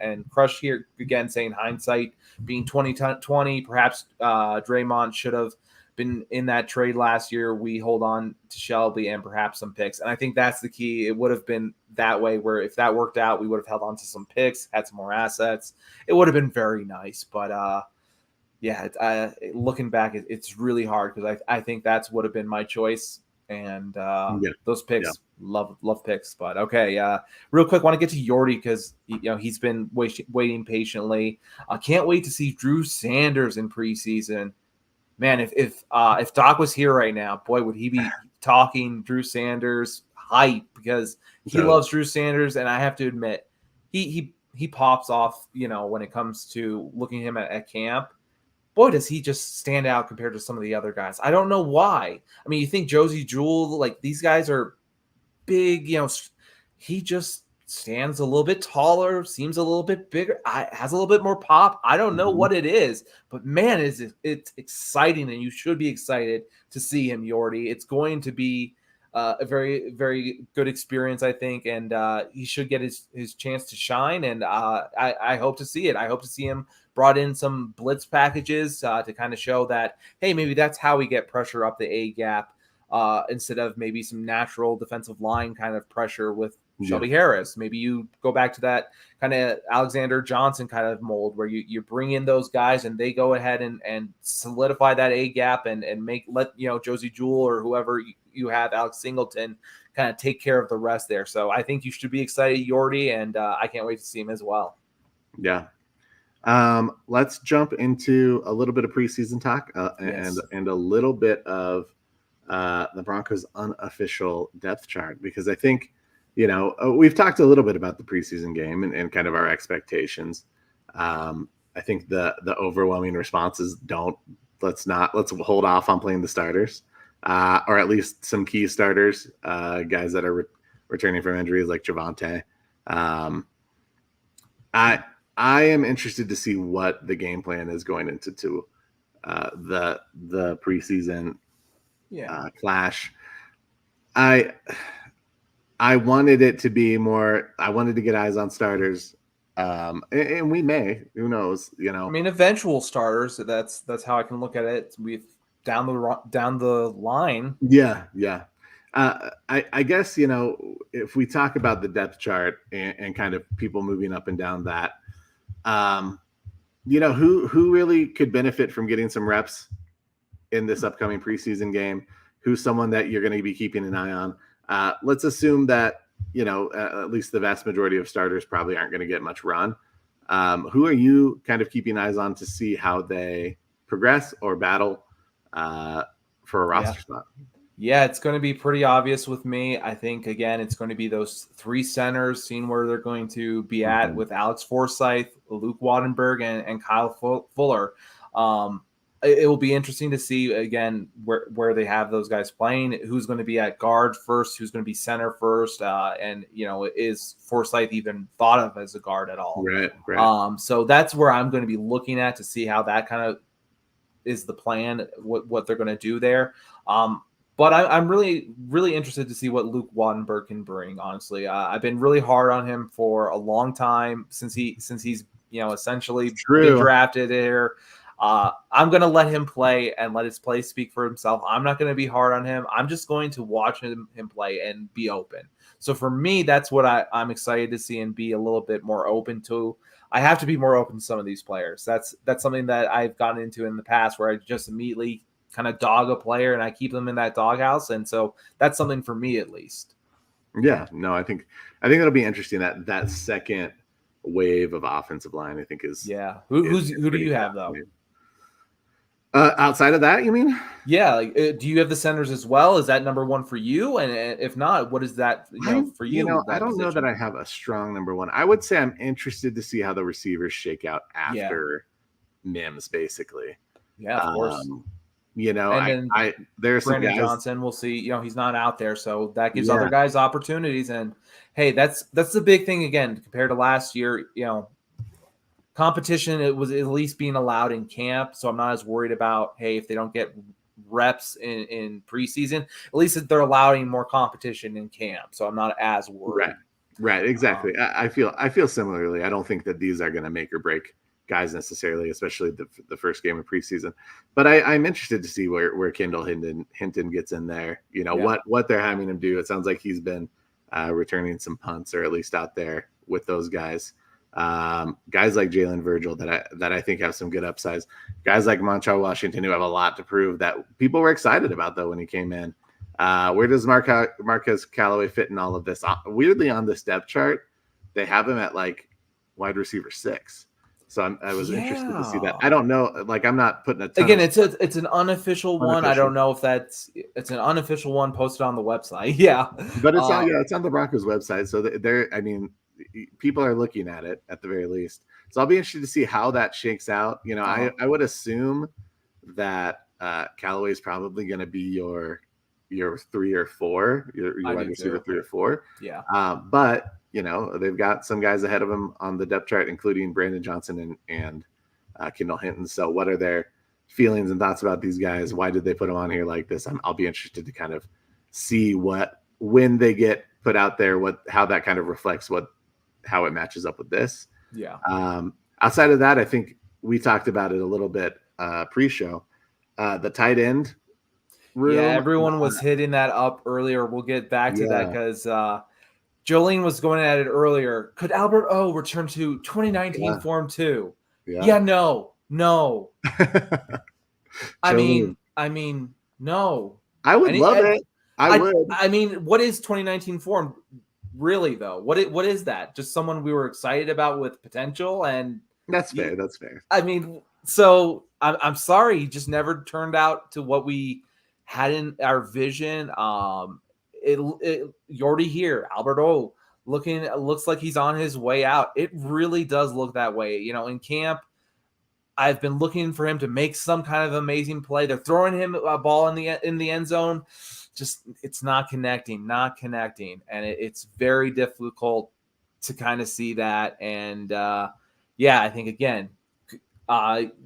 And Crush here again saying hindsight being 2020, perhaps Draymond should have been in that trade last year. We hold on to Shelby and perhaps some picks. And I think that's the key. It would have been that way where if that worked out, we would have held on to some picks, had some more assets. It would have been very nice. But looking back, it's really hard because I think that's would have been my choice. And those picks, love picks. But okay, real quick, want to get to Yordi because he's been waiting patiently. I can't wait to see Drew Sanders in preseason. Man, if Doc was here right now, boy, would he be talking Drew Sanders hype because he loves Drew Sanders, and I have to admit, he pops off. When it comes to looking at him at camp. Boy, does he just stand out compared to some of the other guys. I don't know why. I mean, you think Josie Jewell, like these guys are big, he just stands a little bit taller, seems a little bit bigger, has a little bit more pop. I don't know what it is, but man, it's exciting, and you should be excited to see him, Yordi. It's going to be a very, very good experience, I think, and he should get his chance to shine, and I hope to see it. I hope to see him brought in some blitz packages to kind of show that, hey, maybe that's how we get pressure up the A gap instead of maybe some natural defensive line kind of pressure with Shelby Harris. Maybe you go back to that kind of Alexander Johnson kind of mold where you bring in those guys and they go ahead and solidify that A gap and let Josie Jewell or whoever you have, Alex Singleton, kind of take care of the rest there. So I think you should be excited, Yordi, and I can't wait to see him as well. Yeah. Let's jump into a little bit of preseason talk and a little bit of the Broncos' unofficial depth chart, because I think, we've talked a little bit about the preseason game and kind of our expectations. I think the overwhelming response is let's hold off on playing the starters, or at least some key starters, guys that are returning from injuries like Javonte. I am interested to see what the game plan is going into the preseason clash. I wanted it to be more. I wanted to get eyes on starters, and we may. Who knows? I mean, eventual starters. That's how I can look at it. We down the line. Yeah. I guess if we talk about the depth chart and kind of people moving up and down that. Who really could benefit from getting some reps in this upcoming preseason game? Who's someone that you're going to be keeping an eye on? Let's assume that, at least the vast majority of starters probably aren't going to get much run. Who are you kind of keeping eyes on to see how they progress or battle for a roster spot? Yeah, it's going to be pretty obvious with me. I think, again, it's going to be those three centers, seeing where they're going to be at with Alex Forsythe, Luke Wattenberg, and Kyle Fuller. It will be interesting to see, again, where they have those guys playing, who's going to be at guard first, who's going to be center first, and, is Forsythe even thought of as a guard at all? Right. So that's where I'm going to be looking at to see how that kind of is the plan, what they're going to do there. But I'm really, really interested to see what Luke Wattenberg can bring. Honestly, I've been really hard on him for a long time since he's essentially been drafted here. I'm going to let him play and let his play speak for himself. I'm not going to be hard on him. I'm just going to watch him play and be open. So for me, that's what I'm excited to see and be a little bit more open to. I have to be more open to some of these players. That's something that I've gotten into in the past where I just immediately kind of dog a player and I keep them in that doghouse. And so that's something for me, at least. Yeah, no, I think it'll be interesting that second wave of offensive line, I think is. Yeah. Who do you have though? Outside of that, you mean? Yeah. Do you have the centers as well? Is that number one for you? And if not, what is that for you? I don't know that I have a strong number one. I would say I'm interested to see how the receivers shake out after Mims, basically. Yeah, of course. And there's some Brandon guys. Johnson, we'll see. He's not out there, so that gives other guys opportunities. And hey, that's the big thing again compared to last year. Competition, it was at least being allowed in camp, so I'm not as worried about if they don't get reps in preseason. At least they're allowing more competition in camp, so I'm not as worried. Right, exactly. I feel similarly. I don't think that these are going to make or break guys necessarily, especially the first game of preseason. But I'm interested to see where Kendall Hinton gets in there. What they're having him do. It sounds like he's been returning some punts, or at least out there with those guys. Guys like Jalen Virgil that I think have some good upsides. Guys like Montrell Washington who have a lot to prove that people were excited about though when he came in. Where does Marquez Callaway fit in all of this? Weirdly, on this depth chart, they have him at like wide receiver 6. So I was interested to see that. I don't know. Like, I'm not putting a ton again. It's an unofficial one. I don't know if it's an unofficial one posted on the website. Yeah, but it's on the Broncos website. So people are looking at it at the very least. So I'll be interested to see how that shakes out. I would assume that Callaway is probably going to be your 3 or 4, your wide receiver 3 or 4. Yeah. But they've got some guys ahead of him on the depth chart, including Brandon Johnson and Kendall Hinton. So what are their feelings and thoughts about these guys? Why did they put them on here like this? I'll be interested to kind of see when they get put out there, how that kind of reflects how it matches up with this. Yeah. Outside of that, I think we talked about it a little bit pre-show. The tight end room. Yeah, everyone was hitting that up earlier. We'll get back to that because Jolene was going at it earlier. Could Albert O return to 2019 form too? Yeah, no. I mean, no. I would love it. I would. I mean, what is 2019 form? Really though, what is that? Just someone we were excited about with potential, and that's fair. That's fair. I mean, so I'm sorry, he just never turned out to what we had in our vision. You're already here, Albert O. Looks like he's on his way out. It really does look that way. In camp, I've been looking for him to make some kind of amazing play. They're throwing him a ball in the end zone. Just it's not connecting, and it's very difficult to kind of see that. And I think again, Cameron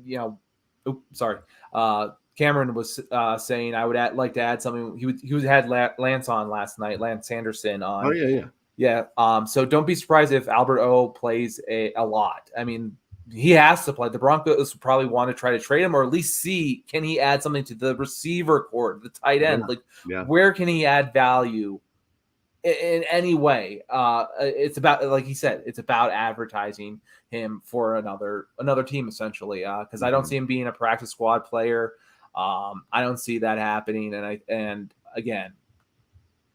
was saying I would like to add something. He had Lance on last night, Lance Sanderson on. Oh yeah. So don't be surprised if Albert O plays a lot. I mean, he has to play. The Broncos probably want to try to trade him, or at least see can he add something to the receiver core, the tight end. Where can he add value in any way? It's about, like he said, it's about advertising him for another team essentially. Because I don't see him being a practice squad player. I don't see that happening. And again,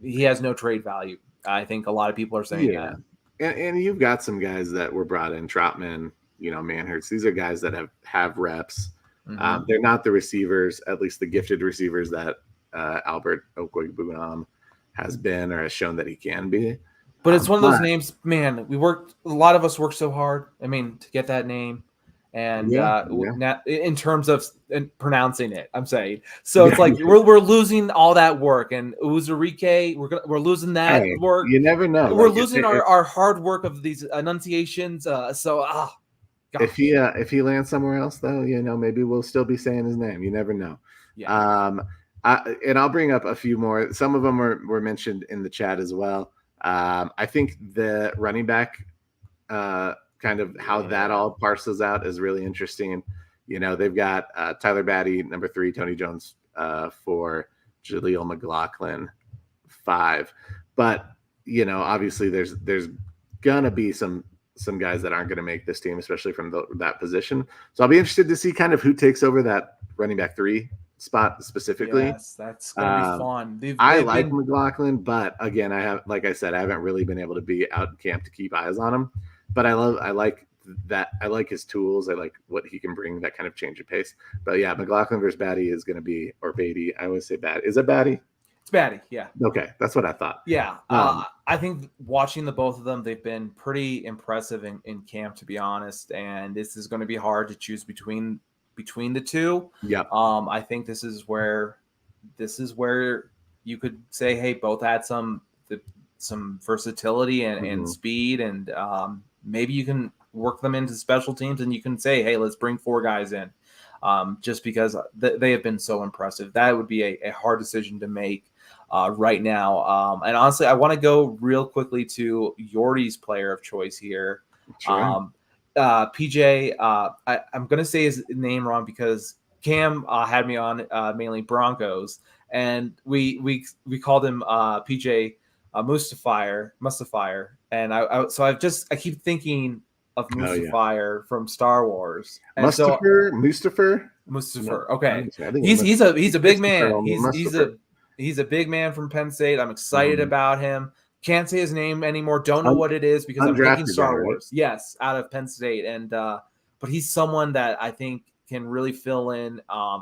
he has no trade value. I think a lot of people are saying that. And you've got some guys that were brought in, Troutman, Manhurts. These are guys that have reps. Mm-hmm. They're not the receivers, at least the gifted receivers that Albert Okwuegbunam has been or has shown that he can be. But it's one of those names, man. A lot of us worked so hard. I mean, to get that name, and in terms of pronouncing it, I'm saying. So it's like we're losing all that work, and Uzurike, we're losing that work. You never know. We're losing our hard work of these enunciations. God. If he lands somewhere else, though, maybe we'll still be saying his name. You never know. Yeah. And I'll bring up a few more. Some of them were mentioned in the chat as well. I think the running back, kind of how that all parcels out is really interesting. They've got Tyler Batty, number 3, Tony Jones 4, Jaleel McLaughlin 5. But obviously there's gonna be some guys that aren't going to make this team, especially from that position. So I'll be interested to see kind of who takes over that running back 3 spot specifically. Yes, that's going to be fun. I like McLaughlin, but again, like I said, I haven't really been able to be out in camp to keep eyes on him. But I like his tools. I like what he can bring, that kind of change of pace. But yeah, McLaughlin versus Batty is going to be, or Beatty. I always say Batty. Is it Batty? It's Batty, yeah. Okay, that's what I thought. Yeah, I think watching the both of them, they've been pretty impressive in camp, to be honest. And this is going to be hard to choose between the two. Yeah. I think this is where you could say, hey, both had some versatility and speed, and maybe you can work them into special teams, and you can say, hey, let's bring 4 guys in. Just because they have been so impressive. That would be a hard decision to make right now. And honestly, I want to go real quickly to Yordi's player of choice here. Sure. PJ, I'm going to say his name wrong because Cam had me on mainly Broncos, and we called him PJ Mustafire. And I keep thinking of Mustafire from Star Wars. And Mustafir. Okay, he's a big man. He's a big man from Penn State. I'm excited about him. Can't say his name anymore. Don't know what it is because I'm thinking Star Wars. Right? Yes, out of Penn State, and but he's someone that I think can really fill in a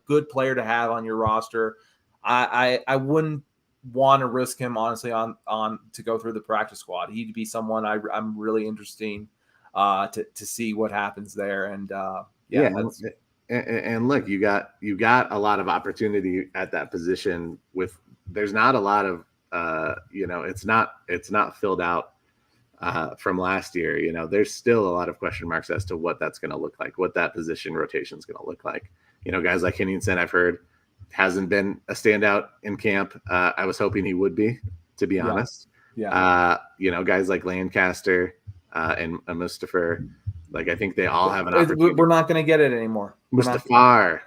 good player to have on your roster. I wouldn't want to risk him honestly on to go through the practice squad. He'd be someone I'm really interesting to see what happens there. And and look, you got a lot of opportunity at that position. There's not a lot of it's not filled out from last year. There's still a lot of question marks as to what that's going to look like, what that position rotation is going to look like. Guys like Henningsen, I've heard, hasn't been a standout in camp. I was hoping he would be, to be honest. Yeah. Guys like Lancaster and Mustafir, like I think they all have an opportunity. We're not going to get it anymore. Mustafar.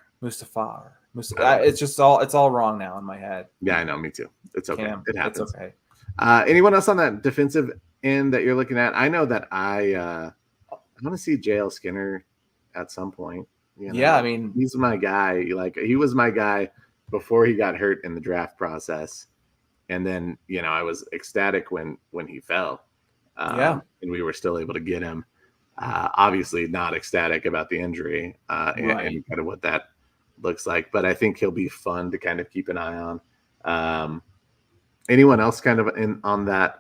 It's all wrong now in my head. Yeah, I know. Me too. It's okay. Cam, it happens. It's okay. Anyone else on that defensive end that you're looking at? I know that I want to see JL Skinner at some point. Yeah, I mean, he's my guy. Like he was my guy before he got hurt in the draft process, and then I was ecstatic when he fell. And we were still able to get him. Obviously, not ecstatic about the injury and kind of what that looks like, but I think he'll be fun to kind of keep an eye on. Anyone else kind of on that?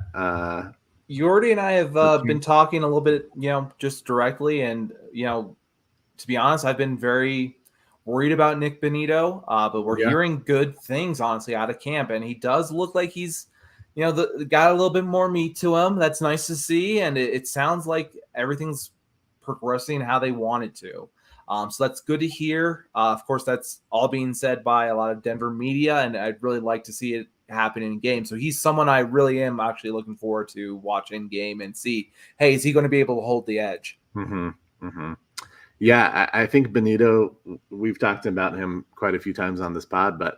Yordi and I have been talking a little bit, just directly, and to be honest, I've been very worried about Nick Benito, but we're hearing good things, honestly, out of camp. And he does look like he's, got a little bit more meat to him. That's nice to see. And it sounds like everything's progressing how they want it to. So that's good to hear. Of course, that's all being said by a lot of Denver media, and I'd really like to see it happen in game. So he's someone I really am actually looking forward to watch in game and see, hey, is he going to be able to hold the edge? Mm-hmm. Mm-hmm. Yeah, I think Benito, we've talked about him quite a few times on this pod, but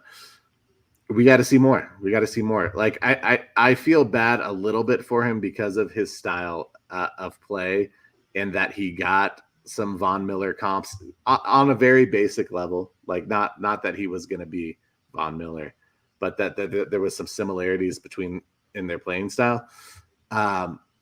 we got to see more. Like I feel bad a little bit for him because of his style of play, and that he got some Von Miller comps on a very basic level. Like not that he was going to be Von Miller, but that there was some similarities in their playing style.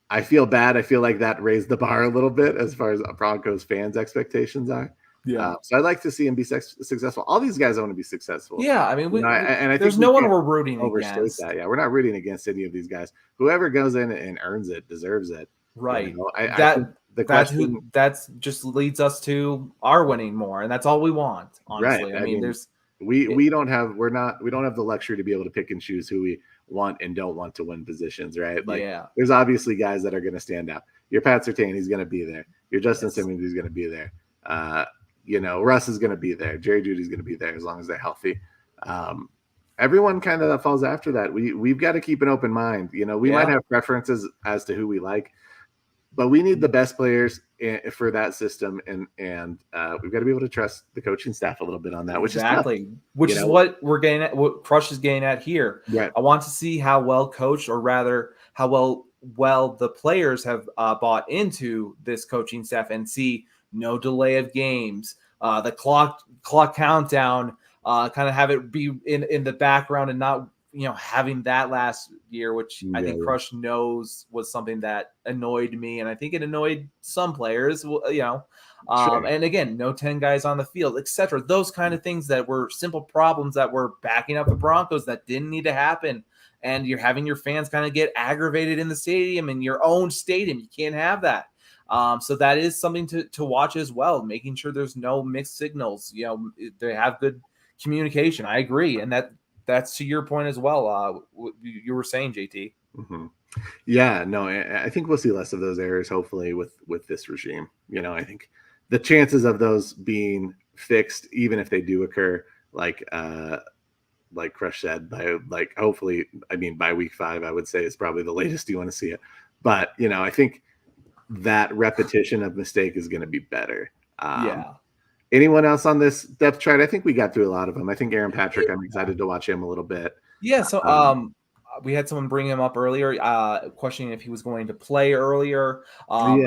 I feel bad. I feel like that raised the bar a little bit as far as Broncos fans' expectations are. Yeah. So I'd like to see him be successful. All these guys want to be successful. Yeah, I mean, I there's think no we one can't we're rooting overstate against. that. Yeah, we're not rooting against any of these guys. Whoever goes in and earns it deserves it. Right. I think the question that's just leads us to our winning more, and that's all we want. Honestly, right. I mean, we don't have the luxury to be able to pick and choose who we want and don't want to win positions, right? Like there's obviously guys that are going to stand out. Your Pat Surtain, he's going to be there. Your Justin Simmons, he's going to be there. Russ is going to be there. Jerry Jeudy's going to be there as long as they're healthy. Everyone kind of falls after that. We've got to keep an open mind. We might have preferences as to who we like, but we need the best players for that system, and we've got to be able to trust the coaching staff a little bit on that, which is what we're getting at. What Crush is getting at here. Right. I want to see how well coached, or rather, how well the players have bought into this coaching staff, and see no delay of games, the clock countdown, kind of have it be in the background, and not having that last year, which I think Crush knows was something that annoyed me, and I think it annoyed some players. Sure. And again, no 10 guys on the field, etc. Those kind of things that were simple problems that were backing up the Broncos that didn't need to happen. And you're having your fans kind of get aggravated in the stadium, in your own stadium. You can't have that. So that is something to watch as well, making sure there's no mixed signals. They have good communication. I agree. And that's to your point as well. You were saying, JT. Mm-hmm. Yeah, no, I think we'll see less of those errors, hopefully, with this regime. I think the chances of those being fixed, even if they do occur, like Crush said, by hopefully, by week 5, I would say is probably the latest you want to see it. But, I think that repetition of mistake is going to be better. Anyone else on this depth chart? I think we got through a lot of them. I think Aaron Patrick, I'm excited to watch him a little bit. Yeah, so we had someone bring him up earlier, questioning if he was going to play earlier. Of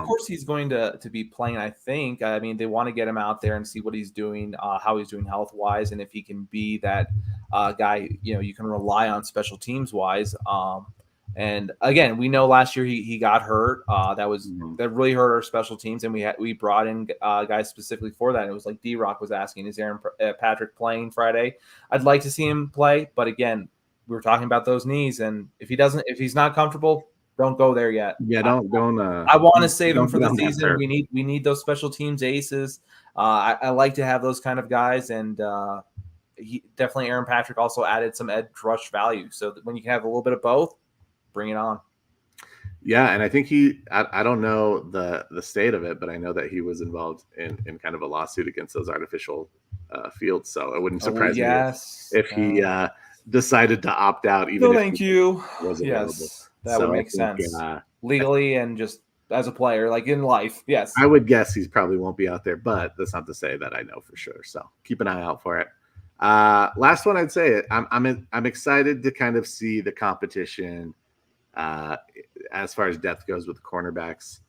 course he's going to be playing, I think. I mean, they want to get him out there and see what he's doing, how he's doing health-wise, and if he can be that guy, you can rely on special teams-wise. And again, we know last year he got hurt. That really hurt our special teams, and we brought in guys specifically for that. And it was like D-Rock was asking, is Aaron Patrick playing Friday? I'd like to see him play, but again, we were talking about those knees, and if he's not comfortable, don't go there yet. Yeah, don't. I want to save him for the season. We need those special teams aces. I like to have those kind of guys, and definitely Aaron Patrick also added some edge rush value. So that when you can have a little bit of both, bring it on. Yeah, and I think I don't know the state of it, but I know that he was involved in kind of a lawsuit against those artificial fields. So it wouldn't surprise me if he decided to opt out. Even if thank you. Was yes, that would make sense legally and just as a player, like in life. Yes, I would guess he probably won't be out there, but that's not to say that I know for sure. So keep an eye out for it. Last one, I'd say I'm excited to kind of see the competition as far as depth goes with the cornerbacks.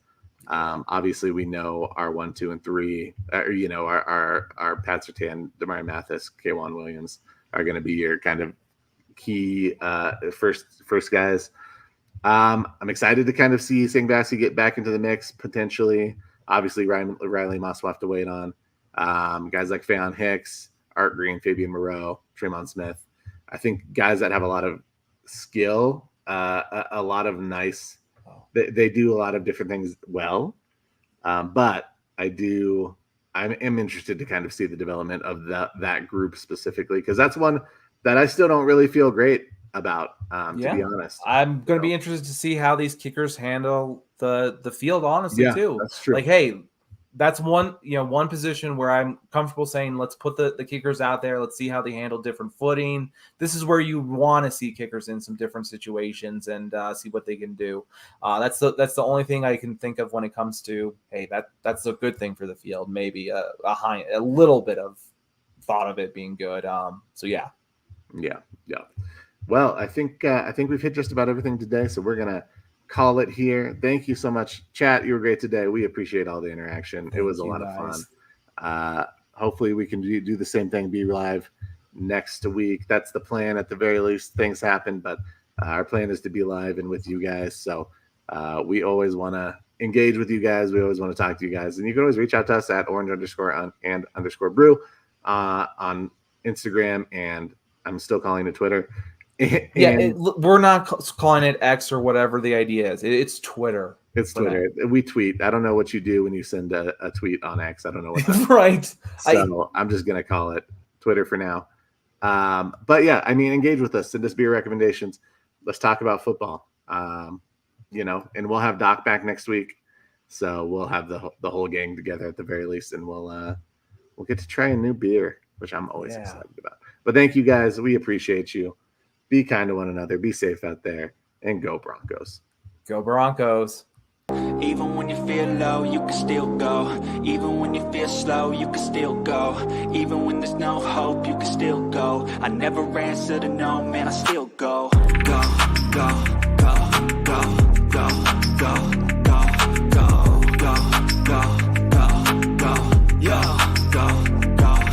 Obviously, we know our 1, 2, and 3. Our Pat Surtain, Damari Mathis, K'Wan Williams are going to be your kind of key first guys. I'm excited to kind of see Sangbasi get back into the mix potentially. Obviously, Riley Moss will have to wait on. Guys like Faion Hicks, Art Green, Fabian Moreau, Tremont Smith. I think guys that have a lot of skill, a lot of nice. They do a lot of different things well, but I'm interested to kind of see the development of that group specifically, because that's one that I still don't really feel great about, to be honest. I'm going to be interested to see how these kickers handle the field, honestly, too. That's true. Like, hey, that's one position where I'm comfortable saying, let's put the kickers out there. Let's see how they handle different footing. This is where you want to see kickers in some different situations and see what they can do. That's the only thing I can think of when it comes to, hey, that's a good thing for the field. Maybe a little bit of thought of it being good. Yeah. Well, I think we've hit just about everything today, so we're gonna call it here. Thank you so much, chat. You were great today. We appreciate all the interaction. It was a lot of fun. Hopefully we can do the same thing, be live next week. That's the plan. At the very least, things happen, but our plan is to be live and with you guys. So we always want to engage with you guys. We always want to talk to you guys. And you can always reach out to us at orange_and_brew on Instagram, and I'm still calling it Twitter. We're not calling it X or whatever the idea is. It's Twitter. It's Twitter. We tweet. I don't know what you do when you send a tweet on X. I don't know what that right. So I'm just going to call it Twitter for now. But yeah, I mean, engage with us. Send us beer recommendations. Let's talk about football. And we'll have Doc back next week. So we'll have the whole gang together at the very least, and we'll get to try a new beer, which I'm always excited about. But thank you guys. We appreciate you. Be kind to one another. Be safe out there, and go Broncos. Go Broncos. Even when you feel low, you can still go. Even when you feel slow, you can still go. Even when there's no hope, you can still go. I never answer to no, man, I still go. Go, go.